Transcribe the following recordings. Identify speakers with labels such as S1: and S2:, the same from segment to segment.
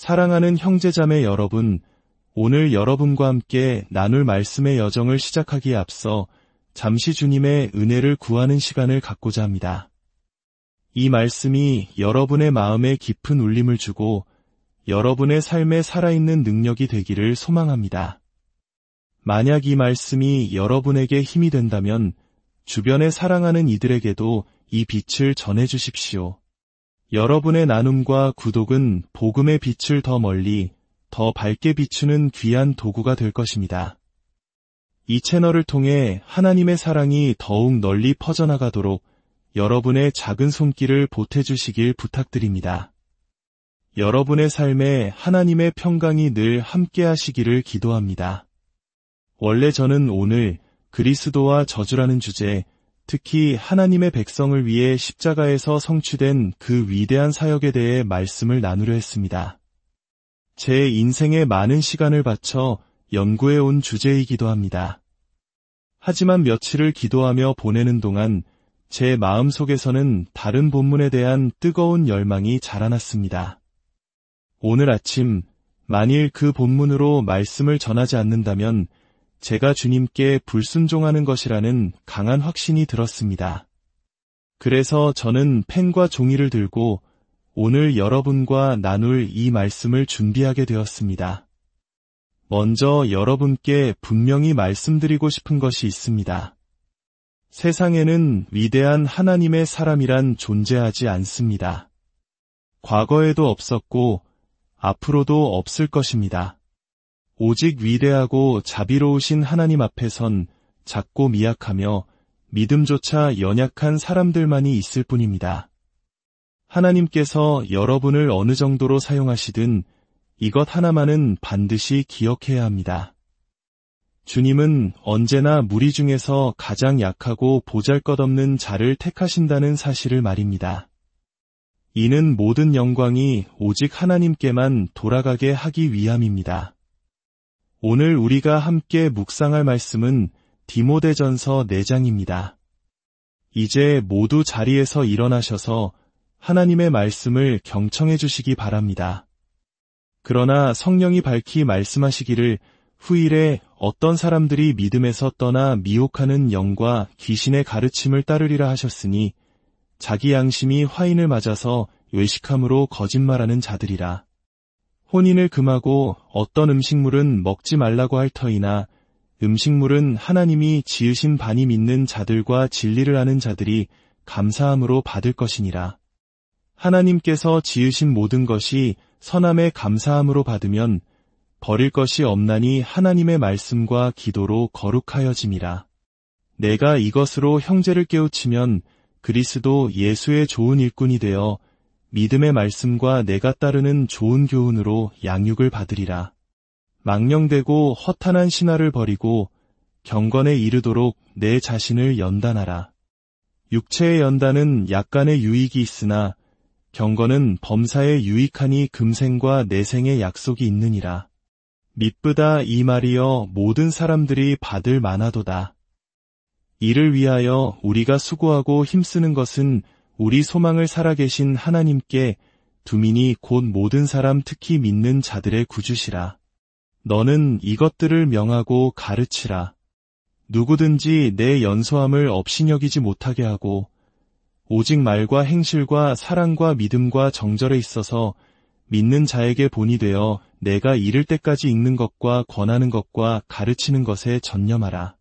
S1: 사랑하는 형제자매 여러분, 오늘 여러분과 함께 나눌 말씀의 여정을 시작하기에 앞서 잠시 주님의 은혜를 구하는 시간을 갖고자 합니다. 이 말씀이 여러분의 마음에 깊은 울림을 주고 여러분의 삶에 살아있는 능력이 되기를 소망합니다. 만약 이 말씀이 여러분에게 힘이 된다면 주변에 사랑하는 이들에게도 이 빛을 전해주십시오. 여러분의 나눔과 구독은 복음의 빛을 더 멀리, 더 밝게 비추는 귀한 도구가 될 것입니다. 이 채널을 통해 하나님의 사랑이 더욱 널리 퍼져나가도록 여러분의 작은 손길을 보태주시길 부탁드립니다. 여러분의 삶에 하나님의 평강이 늘 함께 하시기를 기도합니다. 원래 저는 오늘 그리스도와 저주라는 주제, 특히 하나님의 백성을 위해 십자가에서 성취된 그 위대한 사역에 대해 말씀을 나누려 했습니다. 제 인생에 많은 시간을 바쳐 연구해온 주제이기도 합니다. 하지만 며칠을 기도하며 보내는 동안 제 마음속에서는 다른 본문에 대한 뜨거운 열망이 자라났습니다. 오늘 아침, 만일 그 본문으로 말씀을 전하지 않는다면 제가 주님께 불순종하는 것이라는 강한 확신이 들었습니다. 그래서 저는 펜과 종이를 들고 오늘 여러분과 나눌 이 말씀을 준비하게 되었습니다. 먼저 여러분께 분명히 말씀드리고 싶은 것이 있습니다. 세상에는 위대한 하나님의 사람이란 존재하지 않습니다. 과거에도 없었고 앞으로도 없을 것입니다. 오직 위대하고 자비로우신 하나님 앞에선 작고 미약하며 믿음조차 연약한 사람들만이 있을 뿐입니다. 하나님께서 여러분을 어느 정도로 사용하시든 이것 하나만은 반드시 기억해야 합니다. 주님은 언제나 무리 중에서 가장 약하고 보잘것없는 자를 택하신다는 사실을 말입니다. 이는 모든 영광이 오직 하나님께만 돌아가게 하기 위함입니다. 오늘 우리가 함께 묵상할 말씀은 디모데전서 4장입니다. 이제 모두 자리에서 일어나셔서 하나님의 말씀을 경청해 주시기 바랍니다. 그러나 성령이 밝히 말씀하시기를 후일에 어떤 사람들이 믿음에서 떠나 미혹하는 영과 귀신의 가르침을 따르리라 하셨으니 자기 양심이 화인을 맞아서 외식함으로 거짓말하는 자들이라. 혼인을 금하고 어떤 음식물은 먹지 말라고 할 터이나 음식물은 하나님이 지으신 바니 믿는 자들과 진리를 아는 자들이 감사함으로 받을 것이니라. 하나님께서 지으신 모든 것이 선함에 감사함으로 받으면 버릴 것이 없나니 하나님의 말씀과 기도로 거룩하여짐이라. 내가 이것으로 형제를 깨우치면 그리스도 예수의 좋은 일꾼이 되어 믿음의 말씀과 내가 따르는 좋은 교훈으로 양육을 받으리라. 망령되고 허탄한 신화를 버리고 경건에 이르도록 내 자신을 연단하라. 육체의 연단은 약간의 유익이 있으나 경건은 범사에 유익하니 금생과 내생의 약속이 있느니라. 미쁘다 이 말이여 모든 사람들이 받을 만하도다. 이를 위하여 우리가 수고하고 힘쓰는 것은 우리 소망을 살아계신 하나님께 두민이 곧 모든 사람 특히 믿는 자들의 구주시라. 너는 이것들을 명하고 가르치라. 누구든지 내 연소함을 업신여기지 못하게 하고 오직 말과 행실과 사랑과 믿음과 정절에 있어서 믿는 자에게 본이 되어 내가 이를 때까지 읽는 것과 권하는 것과 가르치는 것에 전념하라.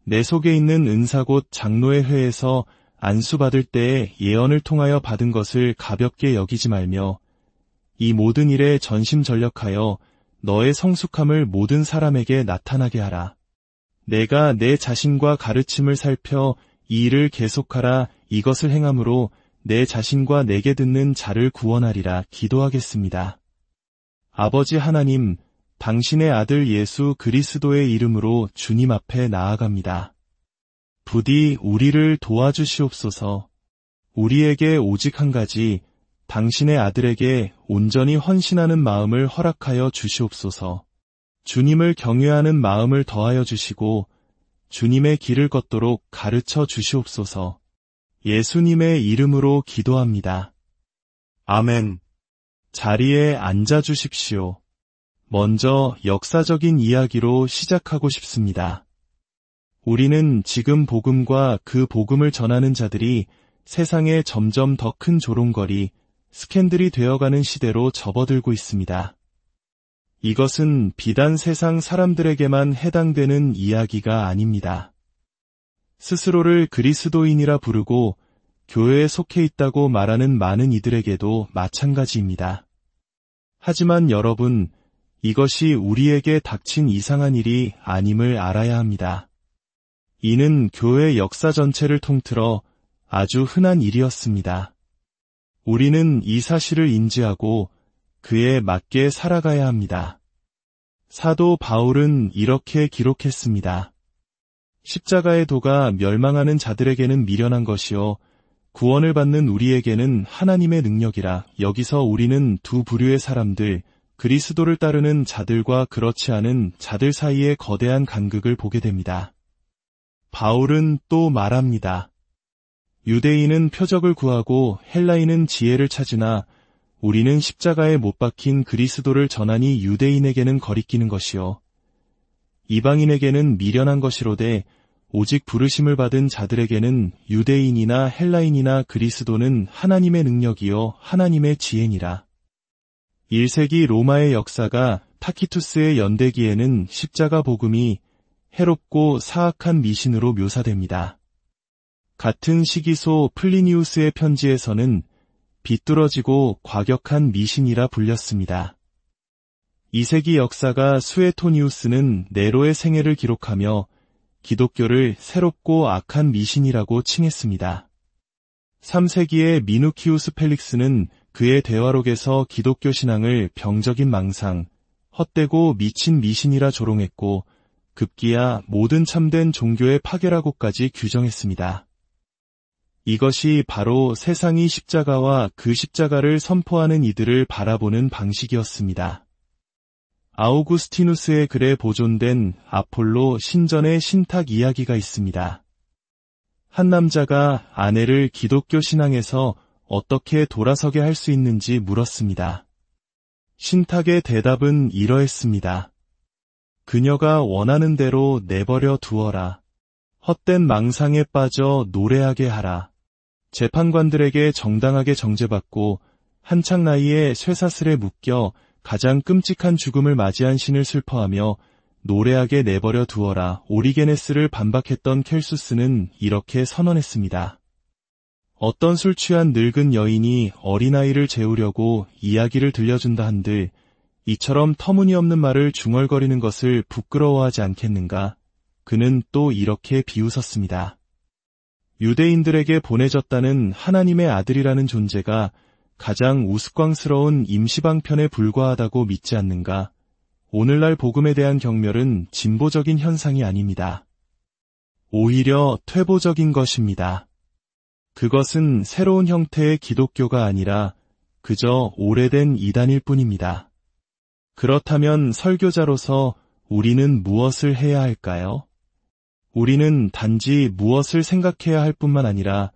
S1: 내 속에 있는 은사 곧 장로의 회에서 안수받을 때에 예언을 통하여 받은 것을 가볍게 여기지 말며 이 모든 일에 전심전력하여 너의 성숙함을 모든 사람에게 나타나게 하라. 내가 내 자신과 가르침을 살펴 이 일을 계속하라 이것을 행함으로 내 자신과 내게 듣는 자를 구원하리라 기도하겠습니다. 아버지 하나님, 당신의 아들 예수 그리스도의 이름으로 주님 앞에 나아갑니다. 부디 우리를 도와주시옵소서. 우리에게 오직 한 가지, 당신의 아들에게 온전히 헌신하는 마음을 허락하여 주시옵소서. 주님을 경외하는 마음을 더하여 주시고 주님의 길을 걷도록 가르쳐 주시옵소서. 예수님의 이름으로 기도합니다. 아멘. 자리에 앉아 주십시오. 먼저 역사적인 이야기로 시작하고 싶습니다. 우리는 지금 복음과 그 복음을 전하는 자들이 세상에 점점 더 큰 조롱거리, 스캔들이 되어가는 시대로 접어들고 있습니다. 이것은 비단 세상 사람들에게만 해당되는 이야기가 아닙니다. 스스로를 그리스도인이라 부르고 교회에 속해 있다고 말하는 많은 이들에게도 마찬가지입니다. 하지만 여러분, 이것이 우리에게 닥친 이상한 일이 아님을 알아야 합니다. 이는 교회 역사 전체를 통틀어 아주 흔한 일이었습니다. 우리는 이 사실을 인지하고 그에 맞게 살아가야 합니다. 사도 바울은 이렇게 기록했습니다. 십자가의 도가 멸망하는 자들에게는 미련한 것이요 구원을 받는 우리에게는 하나님의 능력이라. 여기서 우리는 두 부류의 사람들, 그리스도를 따르는 자들과 그렇지 않은 자들 사이의 거대한 간극을 보게 됩니다. 바울은 또 말합니다. 유대인은 표적을 구하고 헬라인은 지혜를 찾으나 우리는 십자가에 못 박힌 그리스도를 전하니 유대인에게는 거리끼는 것이요 이방인에게는 미련한 것이로되 오직 부르심을 받은 자들에게는 유대인이나 헬라인이나 그리스도는 하나님의 능력이요 하나님의 지혜니라. 1세기 로마의 역사가 타키투스의 연대기에는 십자가 복음이 해롭고 사악한 미신으로 묘사됩니다. 같은 시기소 플리니우스의 편지에서는 비뚤어지고 과격한 미신이라 불렸습니다. 2세기 역사가 수에토니우스는 네로의 생애를 기록하며 기독교를 새롭고 악한 미신이라고 칭했습니다. 3세기의 미누키우스 펠릭스는 그의 대화록에서 기독교 신앙을 병적인 망상, 헛되고 미친 미신이라 조롱했고 급기야 모든 참된 종교의 파괴라고까지 규정했습니다. 이것이 바로 세상이 십자가와 그 십자가를 선포하는 이들을 바라보는 방식이었습니다. 아우구스티누스의 글에 보존된 아폴로 신전의 신탁 이야기가 있습니다. 한 남자가 아내를 기독교 신앙에서 어떻게 돌아서게 할 수 있는지 물었습니다. 신탁의 대답은 이러했습니다. 그녀가 원하는 대로 내버려 두어라. 헛된 망상에 빠져 노래하게 하라. 재판관들에게 정당하게 정죄받고 한창 나이에 쇠사슬에 묶여 가장 끔찍한 죽음을 맞이한 신을 슬퍼하며 노래하게 내버려 두어라. 오리게네스를 반박했던 켈수스는 이렇게 선언했습니다. 어떤 술 취한 늙은 여인이 어린아이를 재우려고 이야기를 들려준다 한들 이처럼 터무니없는 말을 중얼거리는 것을 부끄러워하지 않겠는가? 그는 또 이렇게 비웃었습니다. 유대인들에게 보내졌다는 하나님의 아들이라는 존재가 가장 우스꽝스러운 임시방편에 불과하다고 믿지 않는가? 오늘날 복음에 대한 경멸은 진보적인 현상이 아닙니다. 오히려 퇴보적인 것입니다. 그것은 새로운 형태의 기독교가 아니라 그저 오래된 이단일 뿐입니다. 그렇다면 설교자로서 우리는 무엇을 해야 할까요? 우리는 단지 무엇을 생각해야 할 뿐만 아니라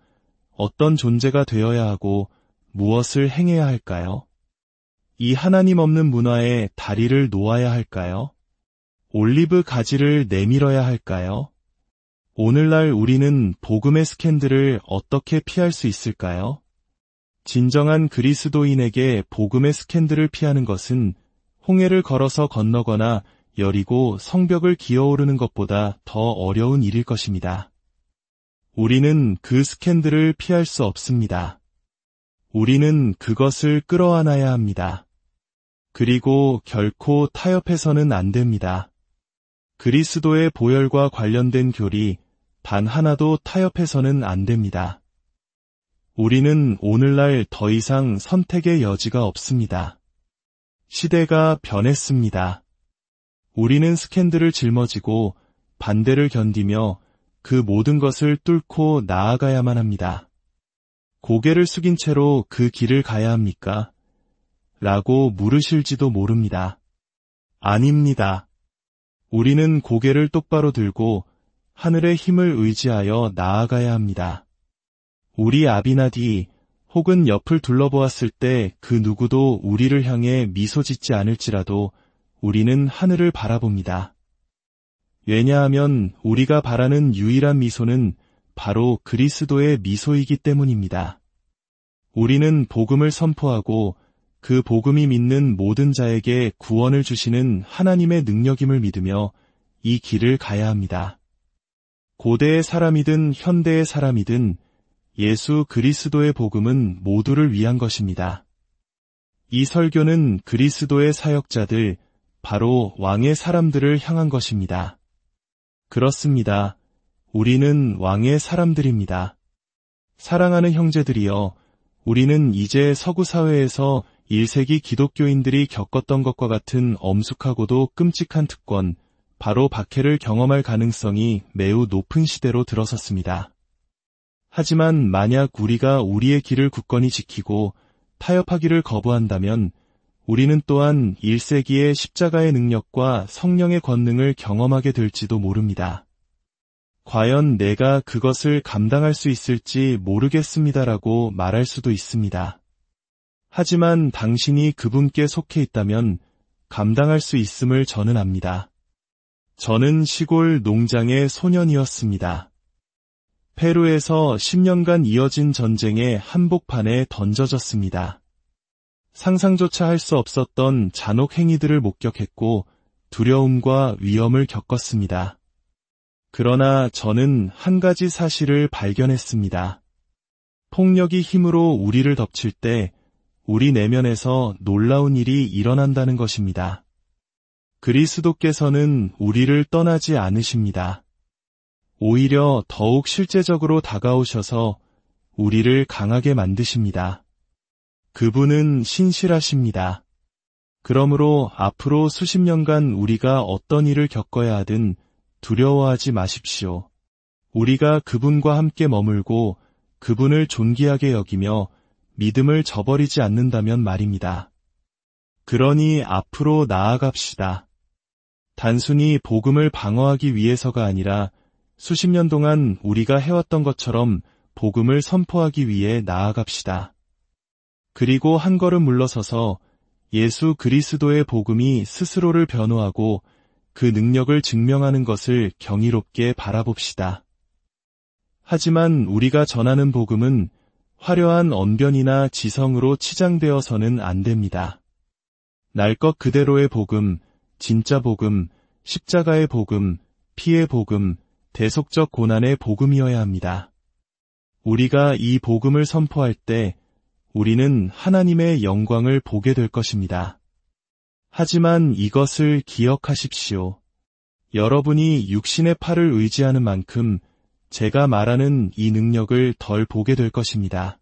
S1: 어떤 존재가 되어야 하고 무엇을 행해야 할까요? 이 하나님 없는 문화에 다리를 놓아야 할까요? 올리브 가지를 내밀어야 할까요? 오늘날 우리는 복음의 스캔들을 어떻게 피할 수 있을까요? 진정한 그리스도인에게 복음의 스캔들을 피하는 것은 홍해를 걸어서 건너거나 여리고 성벽을 기어오르는 것보다 더 어려운 일일 것입니다. 우리는 그 스캔들을 피할 수 없습니다. 우리는 그것을 끌어안아야 합니다. 그리고 결코 타협해서는 안 됩니다. 그리스도의 보혈과 관련된 교리 단 하나도 타협해서는 안 됩니다. 우리는 오늘날 더 이상 선택의 여지가 없습니다. 시대가 변했습니다. 우리는 스캔들을 짊어지고 반대를 견디며 그 모든 것을 뚫고 나아가야만 합니다. 고개를 숙인 채로 그 길을 가야 합니까? 라고 물으실지도 모릅니다. 아닙니다. 우리는 고개를 똑바로 들고 하늘의 힘을 의지하여 나아가야 합니다. 우리 아비나디, 혹은 옆을 둘러보았을 때 그 누구도 우리를 향해 미소 짓지 않을지라도 우리는 하늘을 바라봅니다. 왜냐하면 우리가 바라는 유일한 미소는 바로 그리스도의 미소이기 때문입니다. 우리는 복음을 선포하고 그 복음이 믿는 모든 자에게 구원을 주시는 하나님의 능력임을 믿으며 이 길을 가야 합니다. 고대의 사람이든 현대의 사람이든 예수 그리스도의 복음은 모두를 위한 것입니다. 이 설교는 그리스도의 사역자들, 바로 왕의 사람들을 향한 것입니다. 그렇습니다. 우리는 왕의 사람들입니다. 사랑하는 형제들이여, 우리는 이제 서구 사회에서 1세기 기독교인들이 겪었던 것과 같은 엄숙하고도 끔찍한 특권, 바로 박해를 경험할 가능성이 매우 높은 시대로 들어섰습니다. 하지만 만약 우리가 우리의 길을 굳건히 지키고 타협하기를 거부한다면 우리는 또한 1세기의 십자가의 능력과 성령의 권능을 경험하게 될지도 모릅니다. 과연 내가 그것을 감당할 수 있을지 모르겠습니다라고 말할 수도 있습니다. 하지만 당신이 그분께 속해 있다면 감당할 수 있음을 저는 압니다. 저는 시골 농장의 소년이었습니다. 페루에서 10년간 이어진 전쟁의 한복판에 던져졌습니다. 상상조차 할 수 없었던 잔혹 행위들을 목격했고 두려움과 위험을 겪었습니다. 그러나 저는 한 가지 사실을 발견했습니다. 폭력이 힘으로 우리를 덮칠 때 우리 내면에서 놀라운 일이 일어난다는 것입니다. 그리스도께서는 우리를 떠나지 않으십니다. 오히려 더욱 실제적으로 다가오셔서 우리를 강하게 만드십니다. 그분은 신실하십니다. 그러므로 앞으로 수십 년간 우리가 어떤 일을 겪어야 하든 두려워하지 마십시오. 우리가 그분과 함께 머물고 그분을 존귀하게 여기며 믿음을 저버리지 않는다면 말입니다. 그러니 앞으로 나아갑시다. 단순히 복음을 방어하기 위해서가 아니라 수십 년 동안 우리가 해왔던 것처럼 복음을 선포하기 위해 나아갑시다. 그리고 한 걸음 물러서서 예수 그리스도의 복음이 스스로를 변호하고 그 능력을 증명하는 것을 경이롭게 바라봅시다. 하지만 우리가 전하는 복음은 화려한 언변이나 지성으로 치장되어서는 안 됩니다. 날 것 그대로의 복음, 진짜 복음, 십자가의 복음, 피의 복음, 대속적 고난의 복음이어야 합니다. 우리가 이 복음을 선포할 때 우리는 하나님의 영광을 보게 될 것입니다. 하지만 이것을 기억하십시오. 여러분이 육신의 팔을 의지하는 만큼 제가 말하는 이 능력을 덜 보게 될 것입니다.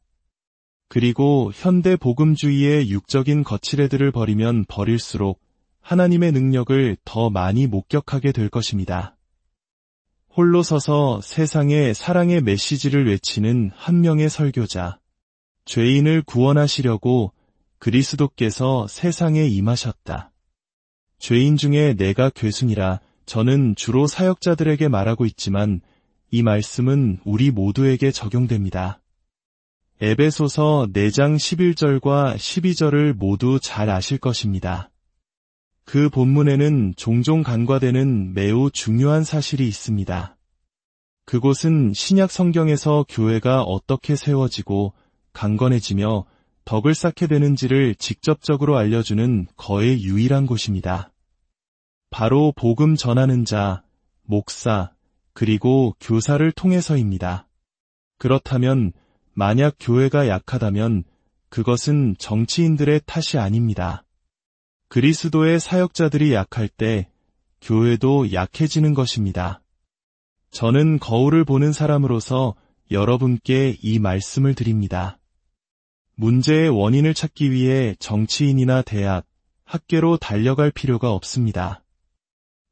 S1: 그리고 현대 복음주의의 육적인 거칠애들을 버리면 버릴수록 하나님의 능력을 더 많이 목격하게 될 것입니다. 홀로 서서 세상에 사랑의 메시지를 외치는 한 명의 설교자, 죄인을 구원하시려고 그리스도께서 세상에 임하셨다. 죄인 중에 내가 괴순이라 저는 주로 사역자들에게 말하고 있지만 이 말씀은 우리 모두에게 적용됩니다. 에베소서 4장 11절과 12절을 모두 잘 아실 것입니다. 그 본문에는 종종 간과되는 매우 중요한 사실이 있습니다. 그곳은 신약 성경에서 교회가 어떻게 세워지고 강건해지며 덕을 쌓게 되는지를 직접적으로 알려주는 거의 유일한 곳입니다. 바로 복음 전하는 자, 목사, 그리고 교사를 통해서입니다. 그렇다면 만약 교회가 약하다면 그것은 정치인들의 탓이 아닙니다. 그리스도의 사역자들이 약할 때 교회도 약해지는 것입니다. 저는 거울을 보는 사람으로서 여러분께 이 말씀을 드립니다. 문제의 원인을 찾기 위해 정치인이나 대학, 학계로 달려갈 필요가 없습니다.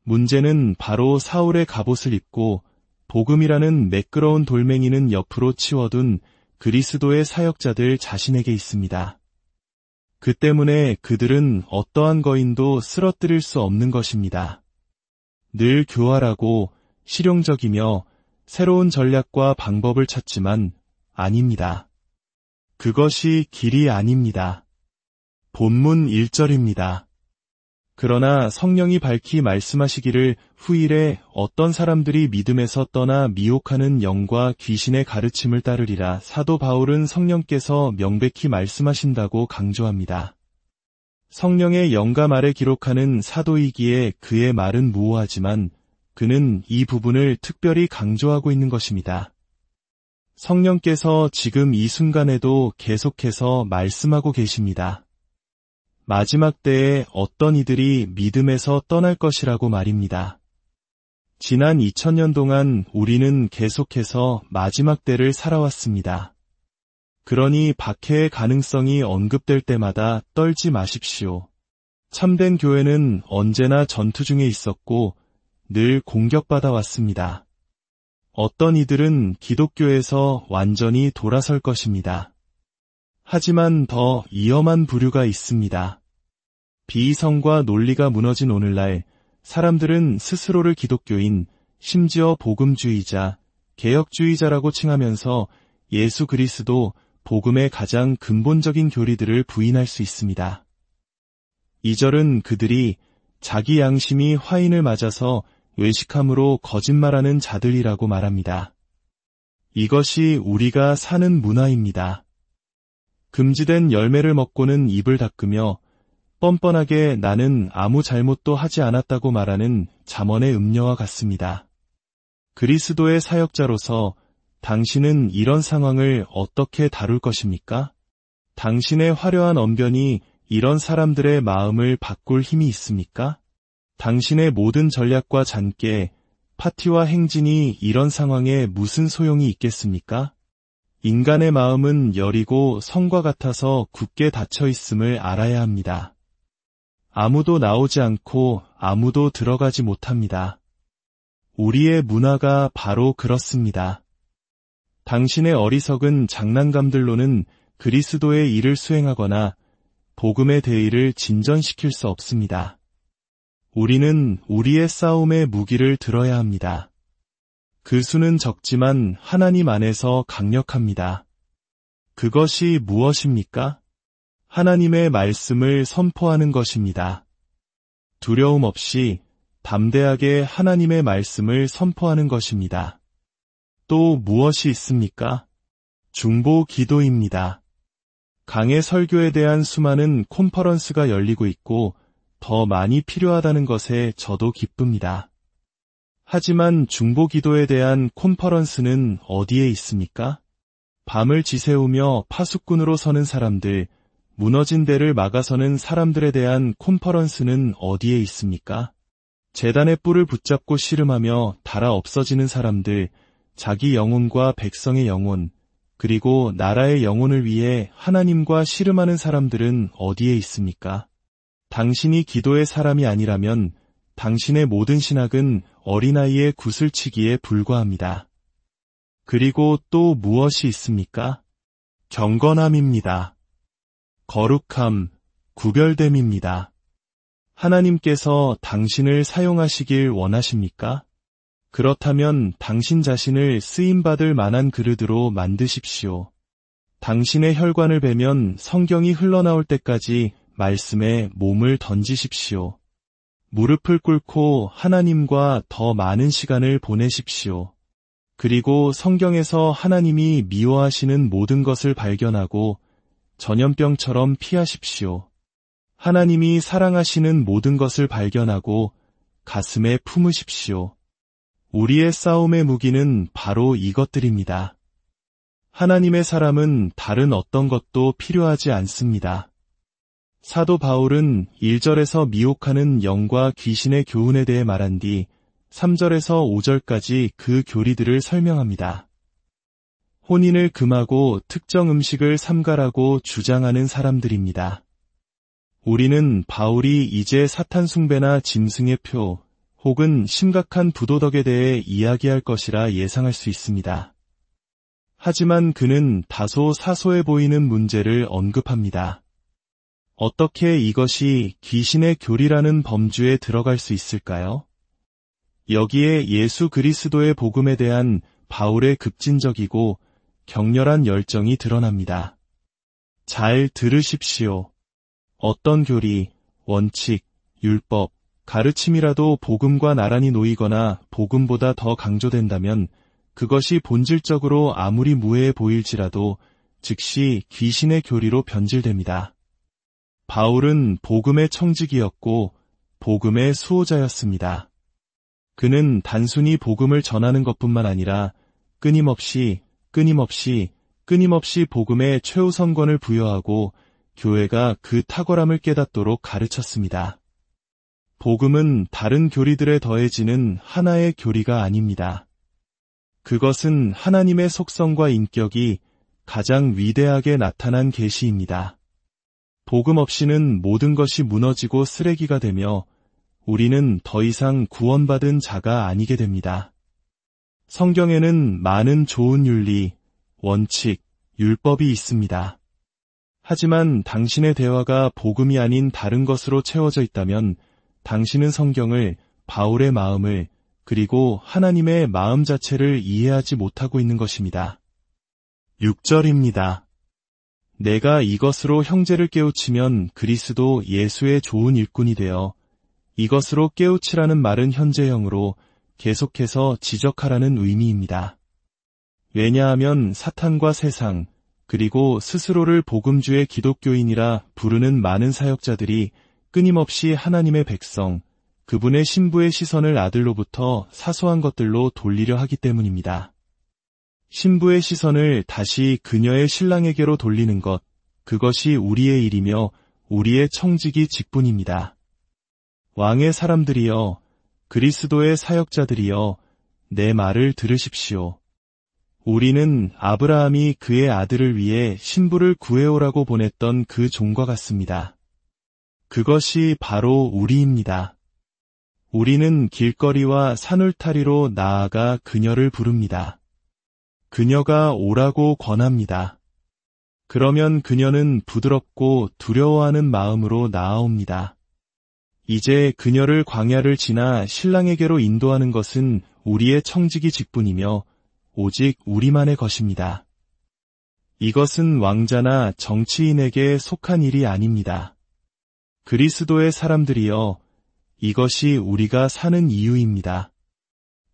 S1: 문제는 바로 사울의 갑옷을 입고 복음이라는 매끄러운 돌멩이는 옆으로 치워둔 그리스도의 사역자들 자신에게 있습니다. 그 때문에 그들은 어떠한 거인도 쓰러뜨릴 수 없는 것입니다. 늘 교활하고 실용적이며 새로운 전략과 방법을 찾지만 아닙니다. 그것이 길이 아닙니다. 본문 1절입니다. 그러나 성령이 밝히 말씀하시기를 후일에 어떤 사람들이 믿음에서 떠나 미혹하는 영과 귀신의 가르침을 따르리라. 사도 바울은 성령께서 명백히 말씀하신다고 강조합니다. 성령의 영감 아래 기록하는 사도이기에 그의 말은 모호하지만 그는 이 부분을 특별히 강조하고 있는 것입니다. 성령께서 지금 이 순간에도 계속해서 말씀하고 계십니다. 마지막 때에 어떤 이들이 믿음에서 떠날 것이라고 말입니다. 지난 2000년 동안 우리는 계속해서 마지막 때를 살아왔습니다. 그러니 박해의 가능성이 언급될 때마다 떨지 마십시오. 참된 교회는 언제나 전투 중에 있었고 늘 공격받아 왔습니다. 어떤 이들은 기독교에서 완전히 돌아설 것입니다. 하지만 더 위험한 부류가 있습니다. 비이성과 논리가 무너진 오늘날 사람들은 스스로를 기독교인, 심지어 복음주의자, 개혁주의자라고 칭하면서 예수 그리스도, 복음의 가장 근본적인 교리들을 부인할 수 있습니다. 2절은 그들이 자기 양심이 화인을 맞아서 외식함으로 거짓말하는 자들이라고 말합니다. 이것이 우리가 사는 문화입니다. 금지된 열매를 먹고는 입을 닦으며 뻔뻔하게 나는 아무 잘못도 하지 않았다고 말하는 잠언의 음녀와 같습니다. 그리스도의 사역자로서 당신은 이런 상황을 어떻게 다룰 것입니까? 당신의 화려한 언변이 이런 사람들의 마음을 바꿀 힘이 있습니까? 당신의 모든 전략과 잔깨, 파티와 행진이 이런 상황에 무슨 소용이 있겠습니까? 인간의 마음은 여리고 성과 같아서 굳게 닫혀 있음을 알아야 합니다. 아무도 나오지 않고 아무도 들어가지 못합니다. 우리의 문화가 바로 그렇습니다. 당신의 어리석은 장난감들로는 그리스도의 일을 수행하거나 복음의 대의를 진전시킬 수 없습니다. 우리는 우리의 싸움의 무기를 들어야 합니다. 그 수는 적지만 하나님 안에서 강력합니다. 그것이 무엇입니까? 하나님의 말씀을 선포하는 것입니다. 두려움 없이 담대하게 하나님의 말씀을 선포하는 것입니다. 또 무엇이 있습니까? 중보 기도입니다. 강해 설교에 대한 수많은 콘퍼런스가 열리고 있고 더 많이 필요하다는 것에 저도 기쁩니다. 하지만 중보 기도에 대한 콘퍼런스는 어디에 있습니까? 밤을 지새우며 파수꾼으로 서는 사람들, 무너진 데를 막아서는 사람들에 대한 콘퍼런스는 어디에 있습니까? 제단의 뿔을 붙잡고 씨름하며 닳아 없어지는 사람들, 자기 영혼과 백성의 영혼, 그리고 나라의 영혼을 위해 하나님과 씨름하는 사람들은 어디에 있습니까? 당신이 기도의 사람이 아니라면 당신의 모든 신학은 어린아이의 구슬치기에 불과합니다. 그리고 또 무엇이 있습니까? 경건함입니다. 거룩함, 구별됨입니다. 하나님께서 당신을 사용하시길 원하십니까? 그렇다면 당신 자신을 쓰임받을 만한 그릇으로 만드십시오. 당신의 혈관을 베면 성경이 흘러나올 때까지 말씀에 몸을 던지십시오. 무릎을 꿇고 하나님과 더 많은 시간을 보내십시오. 그리고 성경에서 하나님이 미워하시는 모든 것을 발견하고 전염병처럼 피하십시오. 하나님이 사랑하시는 모든 것을 발견하고 가슴에 품으십시오. 우리의 싸움의 무기는 바로 이것들입니다. 하나님의 사람은 다른 어떤 것도 필요하지 않습니다. 사도 바울은 1절에서 미혹하는 영과 귀신의 교훈에 대해 말한 뒤 3절에서 5절까지 그 교리들을 설명합니다. 혼인을 금하고 특정 음식을 삼가라고 주장하는 사람들입니다. 우리는 바울이 이제 사탄 숭배나 짐승의 표 혹은 심각한 부도덕에 대해 이야기할 것이라 예상할 수 있습니다. 하지만 그는 다소 사소해 보이는 문제를 언급합니다. 어떻게 이것이 귀신의 교리라는 범주에 들어갈 수 있을까요? 여기에 예수 그리스도의 복음에 대한 바울의 급진적이고 격렬한 열정이 드러납니다. 잘 들으십시오. 어떤 교리, 원칙, 율법, 가르침이라도 복음과 나란히 놓이거나 복음보다 더 강조된다면 그것이 본질적으로 아무리 무해해 보일지라도 즉시 귀신의 교리로 변질됩니다. 바울은 복음의 청지기였고 복음의 수호자였습니다. 그는 단순히 복음을 전하는 것뿐만 아니라 끊임없이 복음의 최우선권을 부여하고 교회가 그 탁월함을 깨닫도록 가르쳤습니다. 복음은 다른 교리들에 더해지는 하나의 교리가 아닙니다. 그것은 하나님의 속성과 인격이 가장 위대하게 나타난 계시입니다. 복음 없이는 모든 것이 무너지고 쓰레기가 되며 우리는 더 이상 구원받은 자가 아니게 됩니다. 성경에는 많은 좋은 윤리, 원칙, 율법이 있습니다. 하지만 당신의 대화가 복음이 아닌 다른 것으로 채워져 있다면 당신은 성경을, 바울의 마음을, 그리고 하나님의 마음 자체를 이해하지 못하고 있는 것입니다. 6절입니다. 내가 이것으로 형제를 깨우치면 그리스도 예수의 좋은 일꾼이 되어 이것으로 깨우치라는 말은 현재형으로 계속해서 지적하라는 의미입니다. 왜냐하면 사탄과 세상, 그리고 스스로를 복음주의 기독교인이라 부르는 많은 사역자들이 끊임없이 하나님의 백성, 그분의 신부의 시선을 아들로부터 사소한 것들로 돌리려 하기 때문입니다. 신부의 시선을 다시 그녀의 신랑에게로 돌리는 것, 그것이 우리의 일이며 우리의 청지기 직분입니다. 왕의 사람들이여, 그리스도의 사역자들이여, 내 말을 들으십시오. 우리는 아브라함이 그의 아들을 위해 신부를 구해오라고 보냈던 그 종과 같습니다. 그것이 바로 우리입니다. 우리는 길거리와 산울타리로 나아가 그녀를 부릅니다. 그녀가 오라고 권합니다. 그러면 그녀는 부드럽고 두려워하는 마음으로 나아옵니다. 이제 그녀를 광야를 지나 신랑에게로 인도하는 것은 우리의 청지기 직분이며 오직 우리만의 것입니다. 이것은 왕자나 정치인에게 속한 일이 아닙니다. 그리스도의 사람들이여, 이것이 우리가 사는 이유입니다.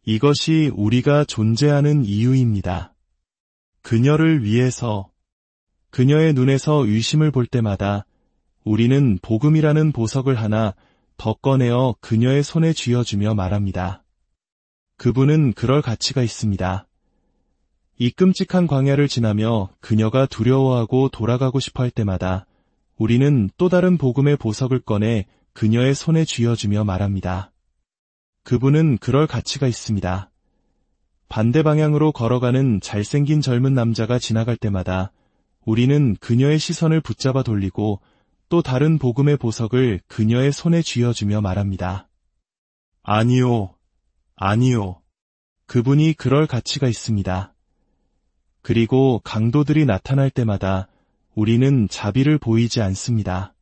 S1: 이것이 우리가 존재하는 이유입니다. 그녀를 위해서, 그녀의 눈에서 의심을 볼 때마다 우리는 복음이라는 보석을 하나 더 꺼내어 그녀의 손에 쥐어주며 말합니다. 그분은 그럴 가치가 있습니다. 이 끔찍한 광야를 지나며 그녀가 두려워하고 돌아가고 싶어 할 때마다 우리는 또 다른 복음의 보석을 꺼내 그녀의 손에 쥐어주며 말합니다. 그분은 그럴 가치가 있습니다. 반대 방향으로 걸어가는 잘생긴 젊은 남자가 지나갈 때마다 우리는 그녀의 시선을 붙잡아 돌리고 또 다른 복음의 보석을 그녀의 손에 쥐어주며 말합니다. 아니요, 아니요. 그분이 그럴 가치가 있습니다. 그리고 강도들이 나타날 때마다 우리는 자비를 보이지 않습니다.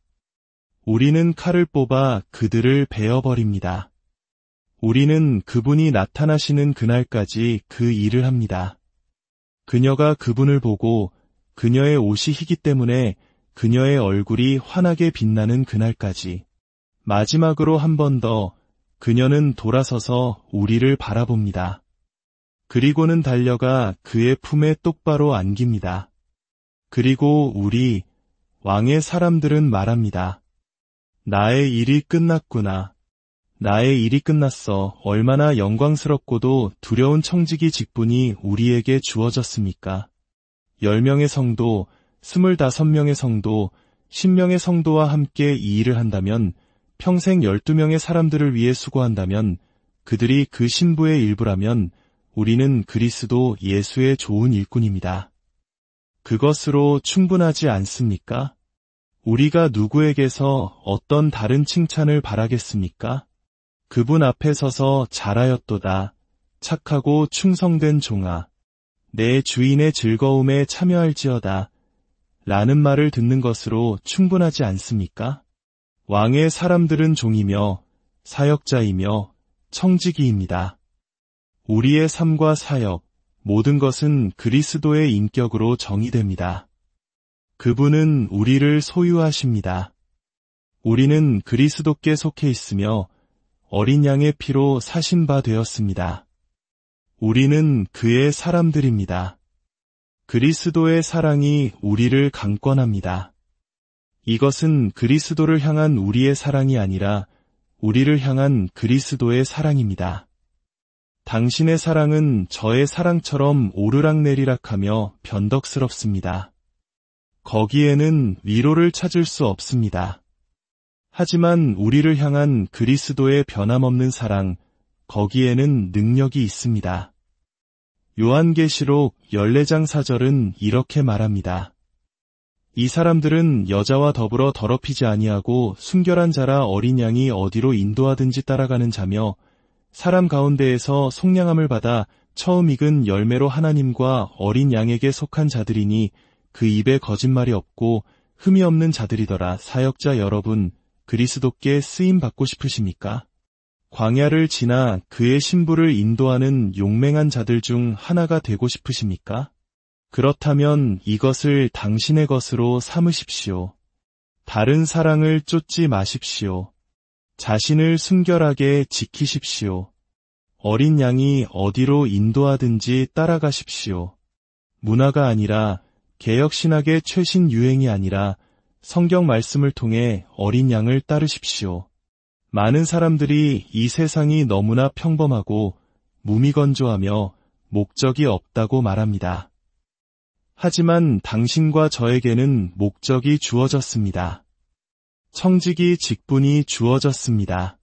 S1: 우리는 칼을 뽑아 그들을 베어버립니다. 우리는 그분이 나타나시는 그날까지 그 일을 합니다. 그녀가 그분을 보고 그녀의 옷이 희기 때문에 그녀의 얼굴이 환하게 빛나는 그날까지 마지막으로 한 번 더 그녀는 돌아서서 우리를 바라봅니다. 그리고는 달려가 그의 품에 똑바로 안깁니다. 그리고 우리 왕의 사람들은 말합니다. 나의 일이 끝났구나. 나의 일이 끝났어. 얼마나 영광스럽고도 두려운 청지기 직분이 우리에게 주어졌습니까? 10명의 성도, 25명의 성도, 10명의 성도와 함께 이 일을 한다면, 평생 12명의 사람들을 위해 수고한다면, 그들이 그 신부의 일부라면 우리는 그리스도 예수의 좋은 일꾼입니다. 그것으로 충분하지 않습니까? 우리가 누구에게서 어떤 다른 칭찬을 바라겠습니까? 그분 앞에 서서 잘하였도다. 착하고 충성된 종아. 내 주인의 즐거움에 참여할지어다. 라는 말을 듣는 것으로 충분하지 않습니까? 왕의 사람들은 종이며 사역자이며 청지기입니다. 우리의 삶과 사역, 모든 것은 그리스도의 인격으로 정의됩니다. 그분은 우리를 소유하십니다. 우리는 그리스도께 속해 있으며 어린 양의 피로 사신 바 되었습니다. 우리는 그의 사람들입니다. 그리스도의 사랑이 우리를 강권합니다. 이것은 그리스도를 향한 우리의 사랑이 아니라 우리를 향한 그리스도의 사랑입니다. 당신의 사랑은 저의 사랑처럼 오르락내리락하며 변덕스럽습니다. 거기에는 위로를 찾을 수 없습니다. 하지만 우리를 향한 그리스도의 변함없는 사랑, 거기에는 능력이 있습니다. 요한계시록 14장 4절은 이렇게 말합니다. 이 사람들은 여자와 더불어 더럽히지 아니하고 순결한 자라 어린 양이 어디로 인도하든지 따라가는 자며 사람 가운데에서 속량함을 받아 처음 익은 열매로 하나님과 어린 양에게 속한 자들이니 그 입에 거짓말이 없고 흠이 없는 자들이더라. 사역자 여러분, 그리스도께 쓰임 받고 싶으십니까? 광야를 지나 그의 신부를 인도하는 용맹한 자들 중 하나가 되고 싶으십니까? 그렇다면 이것을 당신의 것으로 삼으십시오. 다른 사랑을 쫓지 마십시오. 자신을 순결하게 지키십시오. 어린 양이 어디로 인도하든지 따라가십시오. 문화가 아니라 개혁신학의 최신 유행이 아니라 성경 말씀을 통해 어린 양을 따르십시오. 많은 사람들이 이 세상이 너무나 평범하고 무미건조하며 목적이 없다고 말합니다. 하지만 당신과 저에게는 목적이 주어졌습니다. 청지기 직분이 주어졌습니다.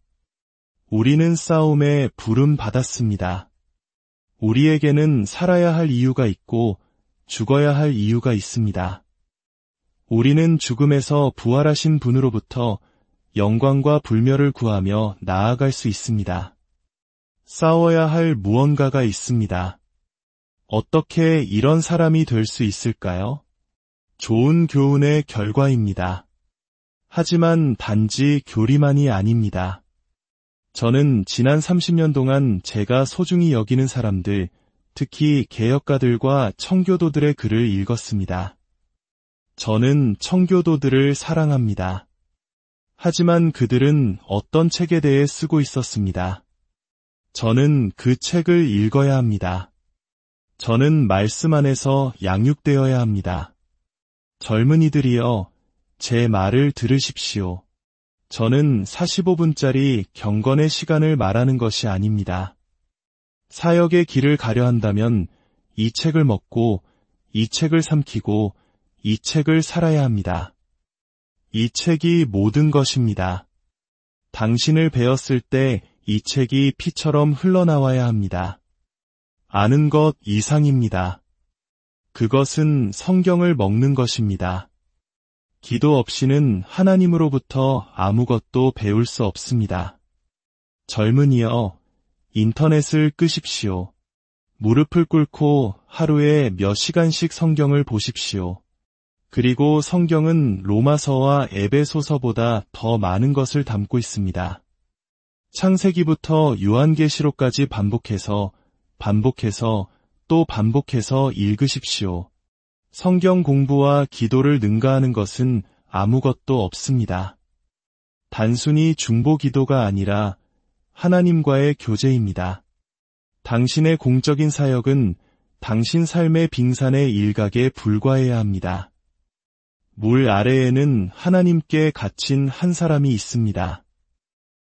S1: 우리는 싸움에 부름 받았습니다. 우리에게는 살아야 할 이유가 있고 죽어야 할 이유가 있습니다. 우리는 죽음에서 부활하신 분으로부터 영광과 불멸을 구하며 나아갈 수 있습니다. 싸워야 할 무언가가 있습니다. 어떻게 이런 사람이 될 수 있을까요? 좋은 교훈의 결과입니다. 하지만 단지 교리만이 아닙니다. 저는 지난 30년 동안 제가 소중히 여기는 사람들, 특히 개혁가들과 청교도들의 글을 읽었습니다. 저는 청교도들을 사랑합니다. 하지만 그들은 어떤 책에 대해 쓰고 있었습니다. 저는 그 책을 읽어야 합니다. 저는 말씀 안에서 양육되어야 합니다. 젊은이들이여, 제 말을 들으십시오. 저는 45분짜리 경건의 시간을 말하는 것이 아닙니다. 사역의 길을 가려 한다면 이 책을 먹고 이 책을 삼키고 이 책을 살아야 합니다. 이 책이 모든 것입니다. 당신을 베었을 때 이 책이 피처럼 흘러나와야 합니다. 아는 것 이상입니다. 그것은 성경을 먹는 것입니다. 기도 없이는 하나님으로부터 아무것도 배울 수 없습니다. 젊은이여, 인터넷을 끄십시오. 무릎을 꿇고 하루에 몇 시간씩 성경을 보십시오. 그리고 성경은 로마서와 에베소서보다 더 많은 것을 담고 있습니다. 창세기부터 요한계시록까지 반복해서 또 반복해서 읽으십시오. 성경 공부와 기도를 능가하는 것은 아무것도 없습니다. 단순히 중보 기도가 아니라 하나님과의 교제입니다. 당신의 공적인 사역은 당신 삶의 빙산의 일각에 불과해야 합니다. 물 아래에는 하나님께 갇힌 한 사람이 있습니다.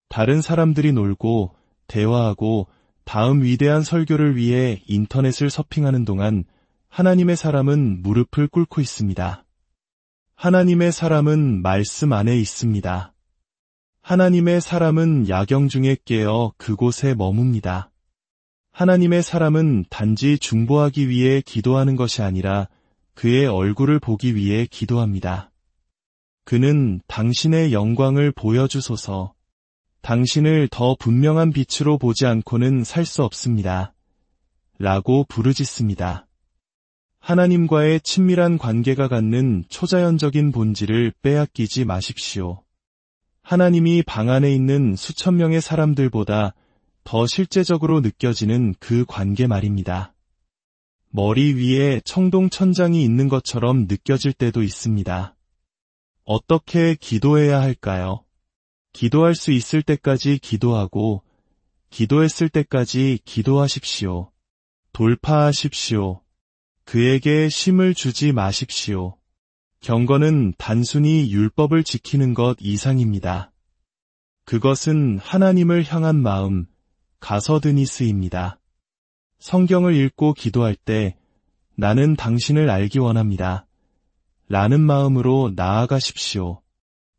S1: 다른 사람들이 놀고 대화하고 다음 위대한 설교를 위해 인터넷을 서핑하는 동안 하나님의 사람은 무릎을 꿇고 있습니다. 하나님의 사람은 말씀 안에 있습니다. 하나님의 사람은 야경 중에 깨어 그곳에 머뭅니다. 하나님의 사람은 단지 중보하기 위해 기도하는 것이 아니라 그의 얼굴을 보기 위해 기도합니다. 그는 당신의 영광을 보여주소서. 당신을 더 분명한 빛으로 보지 않고는 살 수 없습니다. 라고 부르짖습니다. 하나님과의 친밀한 관계가 갖는 초자연적인 본질을 빼앗기지 마십시오. 하나님이 방 안에 있는 수천 명의 사람들보다 더 실제적으로 느껴지는 그 관계 말입니다. 머리 위에 청동천장이 있는 것처럼 느껴질 때도 있습니다. 어떻게 기도해야 할까요? 기도할 수 있을 때까지 기도하고, 기도했을 때까지 기도하십시오. 돌파하십시오. 그에게 힘을 주지 마십시오. 경건은 단순히 율법을 지키는 것 이상입니다. 그것은 하나님을 향한 마음, 가서드니스입니다. 성경을 읽고 기도할 때 나는 당신을 알기 원합니다. 라는 마음으로 나아가십시오.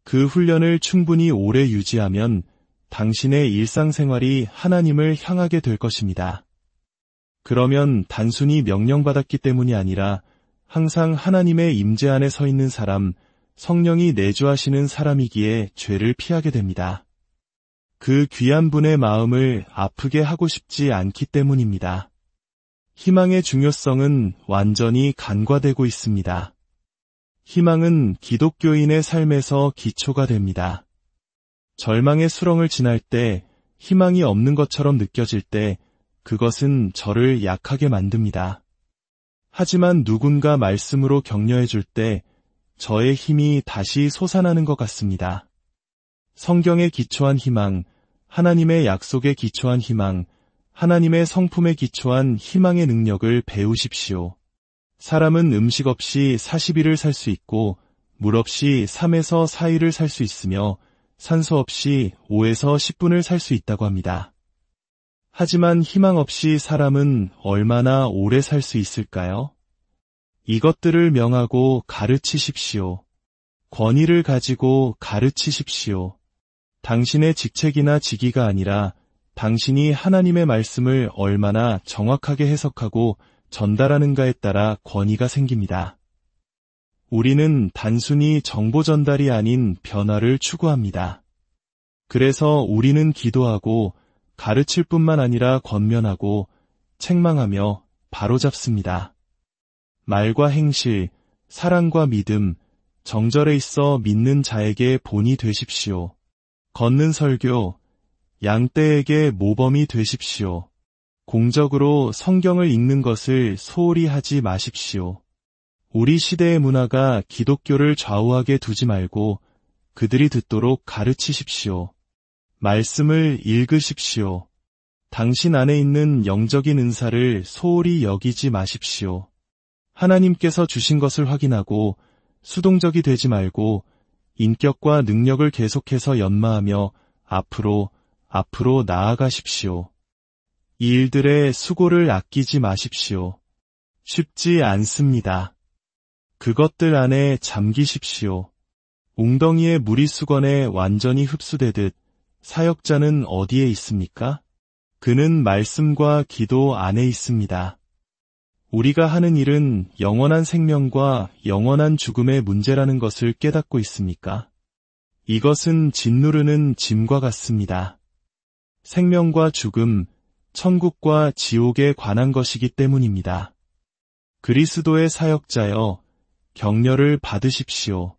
S1: 그 훈련을 충분히 오래 유지하면 당신의 일상생활이 하나님을 향하게 될 것입니다. 그러면 단순히 명령받았기 때문이 아니라 항상 하나님의 임재 안에 서 있는 사람, 성령이 내주하시는 사람이기에 죄를 피하게 됩니다. 그 귀한 분의 마음을 아프게 하고 싶지 않기 때문입니다. 희망의 중요성은 완전히 간과되고 있습니다. 희망은 기독교인의 삶에서 기초가 됩니다. 절망의 수렁을 지날 때, 희망이 없는 것처럼 느껴질 때, 그것은 저를 약하게 만듭니다. 하지만 누군가 말씀으로 격려해 줄 때, 저의 힘이 다시 솟아나는 것 같습니다. 성경에 기초한 희망, 하나님의 약속에 기초한 희망, 하나님의 성품에 기초한 희망의 능력을 배우십시오. 사람은 음식 없이 40일을 살 수 있고, 물 없이 3에서 4일을 살 수 있으며, 산소 없이 5에서 10분을 살 수 있다고 합니다. 하지만 희망 없이 사람은 얼마나 오래 살 수 있을까요? 이것들을 명하고 가르치십시오. 권위를 가지고 가르치십시오. 당신의 직책이나 직위가 아니라 당신이 하나님의 말씀을 얼마나 정확하게 해석하고 전달하는가에 따라 권위가 생깁니다. 우리는 단순히 정보 전달이 아닌 변화를 추구합니다. 그래서 우리는 기도하고 가르칠 뿐만 아니라 권면하고 책망하며 바로잡습니다. 말과 행실, 사랑과 믿음, 정절에 있어 믿는 자에게 본이 되십시오. 걷는 설교, 양떼에게 모범이 되십시오. 공적으로 성경을 읽는 것을 소홀히 하지 마십시오. 우리 시대의 문화가 기독교를 좌우하게 두지 말고 그들이 듣도록 가르치십시오. 말씀을 읽으십시오. 당신 안에 있는 영적인 은사를 소홀히 여기지 마십시오. 하나님께서 주신 것을 확인하고 수동적이 되지 말고 인격과 능력을 계속해서 연마하며 앞으로 나아가십시오. 이 일들의 수고를 아끼지 마십시오. 쉽지 않습니다. 그것들 안에 잠기십시오. 웅덩이의 물이 수건에 완전히 흡수되듯 사역자는 어디에 있습니까? 그는 말씀과 기도 안에 있습니다. 우리가 하는 일은 영원한 생명과 영원한 죽음의 문제라는 것을 깨닫고 있습니까? 이것은 짓누르는 짐과 같습니다. 생명과 죽음, 천국과 지옥에 관한 것이기 때문입니다. 그리스도의 사역자여, 격려를 받으십시오.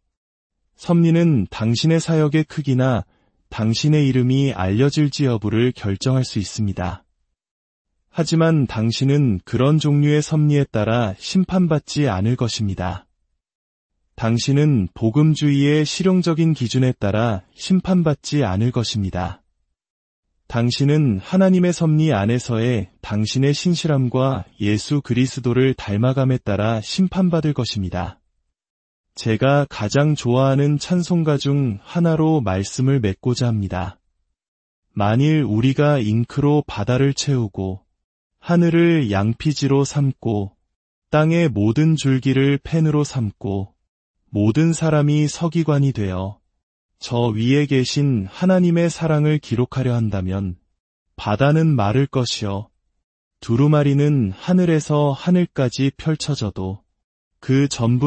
S1: 섭리는 당신의 사역의 크기나 당신의 이름이 알려질지 여부를 결정할 수 있습니다. 하지만 당신은 그런 종류의 섭리에 따라 심판받지 않을 것입니다. 당신은 복음주의의 실용적인 기준에 따라 심판받지 않을 것입니다. 당신은 하나님의 섭리 안에서의 당신의 신실함과 예수 그리스도를 닮아감에 따라 심판받을 것입니다. 제가 가장 좋아하는 찬송가 중 하나로 말씀을 맺고자 합니다. 만일 우리가 잉크로 바다를 채우고 하늘을 양피지로 삼고 땅의 모든 줄기를 펜으로 삼고 모든 사람이 서기관이 되어 저 위에 계신 하나님의 사랑을 기록하려 한다면 바다는 마를 것이요 두루마리는 하늘에서 하늘까지 펼쳐져도 그 전부